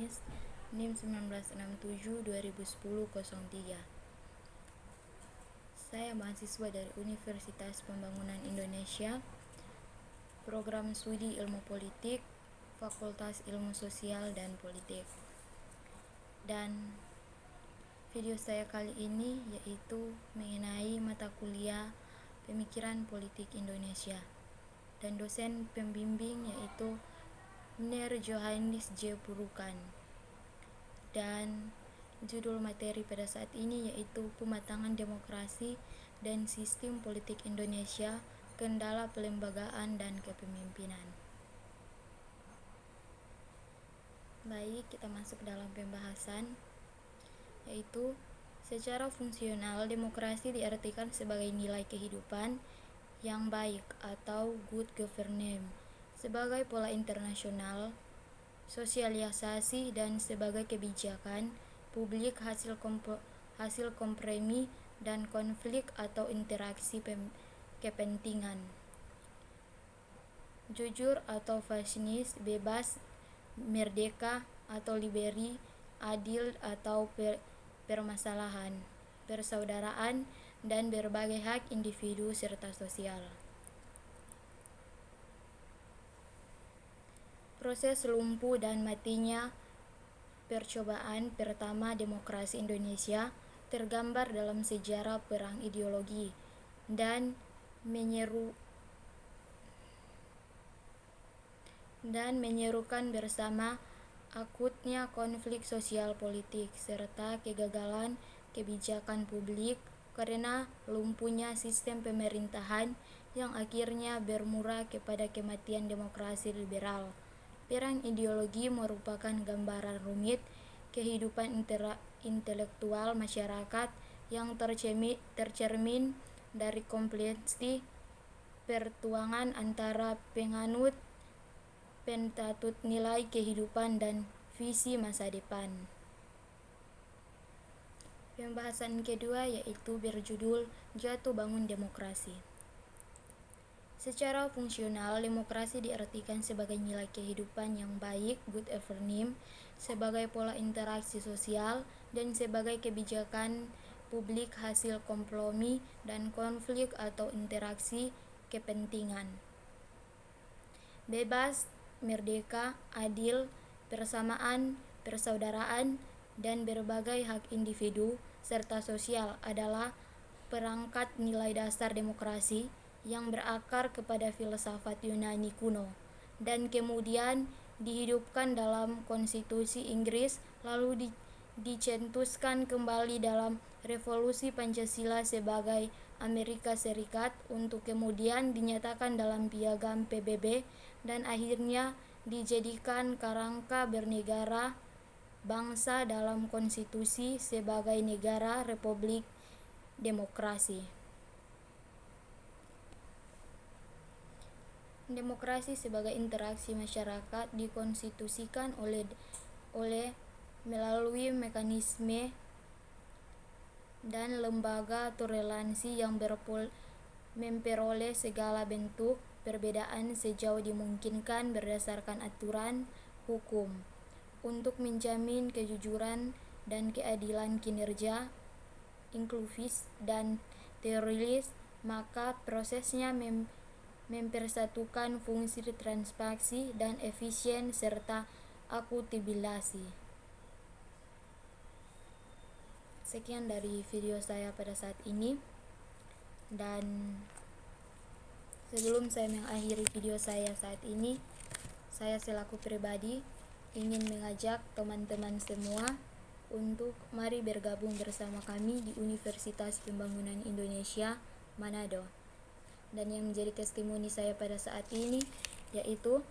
Kamis, NIM 1967-2010-03. Saya mahasiswa dari Universitas Pembangunan Indonesia, Program Studi Ilmu Politik, Fakultas Ilmu Sosial dan Politik. Dan video saya kali ini yaitu mengenai mata kuliah Pemikiran Politik Indonesia, dan dosen pembimbing yaitu Mr. Johannes J. Purukan. Dan judul materi pada saat ini yaitu Pematangan Demokrasi dan Sistem Politik Indonesia, Kendala Pelembagaan dan Kepemimpinan. Baik, kita masuk dalam pembahasan, yaitu secara fungsional demokrasi diartikan sebagai nilai kehidupan yang baik atau good governance, sebagai pola internasional, sosialisasi dan sebagai kebijakan publik hasil kompromi dan konflik atau interaksi kepentingan. Jujur atau fairness, bebas, merdeka atau liberi, adil atau permasalahan, persaudaraan, dan berbagai hak individu serta sosial. Proses lumpuh dan matinya percobaan pertama demokrasi Indonesia tergambar dalam sejarah perang ideologi dan menyerukan bersama akutnya konflik sosial politik serta kegagalan kebijakan publik karena lumpuhnya sistem pemerintahan yang akhirnya bermuara kepada kematian demokrasi liberal. Perang ideologi merupakan gambaran rumit kehidupan intelektual masyarakat yang tercermin dari kompleksitas pertuangan antara penganut nilai kehidupan dan visi masa depan. Pembahasan kedua yaitu berjudul Jatuh Bangun Demokrasi. Secara fungsional, demokrasi diartikan sebagai nilai kehidupan yang baik, good governance, sebagai pola interaksi sosial, dan sebagai kebijakan publik hasil kompromi dan konflik atau interaksi kepentingan. Bebas, merdeka, adil, persamaan, persaudaraan, dan berbagai hak individu serta sosial adalah perangkat nilai dasar demokrasi yang berakar kepada filsafat Yunani kuno dan kemudian dihidupkan dalam konstitusi Inggris lalu dicetuskan kembali dalam revolusi Pancasila sebagai Amerika Serikat untuk kemudian dinyatakan dalam piagam PBB dan akhirnya dijadikan kerangka bernegara bangsa dalam konstitusi sebagai negara republik demokrasi. Demokrasi sebagai interaksi masyarakat dikonstitusikan oleh melalui mekanisme dan lembaga toleransi yang memperoleh segala bentuk perbedaan sejauh dimungkinkan berdasarkan aturan hukum untuk menjamin kejujuran dan keadilan kinerja inklusif dan teoritis, maka prosesnya mempersatukan fungsi transparansi dan efisien serta akuntabilitas. Sekian dari video saya pada saat ini, dan sebelum saya mengakhiri video saya saat ini, saya selaku pribadi ingin mengajak teman-teman semua untuk mari bergabung bersama kami di Universitas Pembangunan Indonesia, Manado. Dan yang menjadi testimoni saya pada saat ini yaitu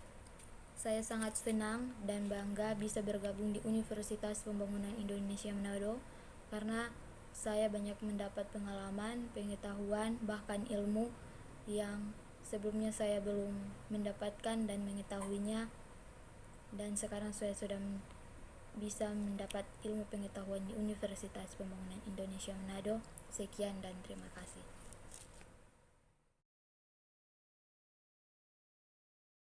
saya sangat senang dan bangga bisa bergabung di Universitas Pembangunan Indonesia Manado karena saya banyak mendapat pengalaman, pengetahuan, bahkan ilmu yang sebelumnya saya belum mendapatkan dan mengetahuinya, dan sekarang saya sudah bisa mendapat ilmu pengetahuan di Universitas Pembangunan Indonesia Manado. Sekian dan terima kasih.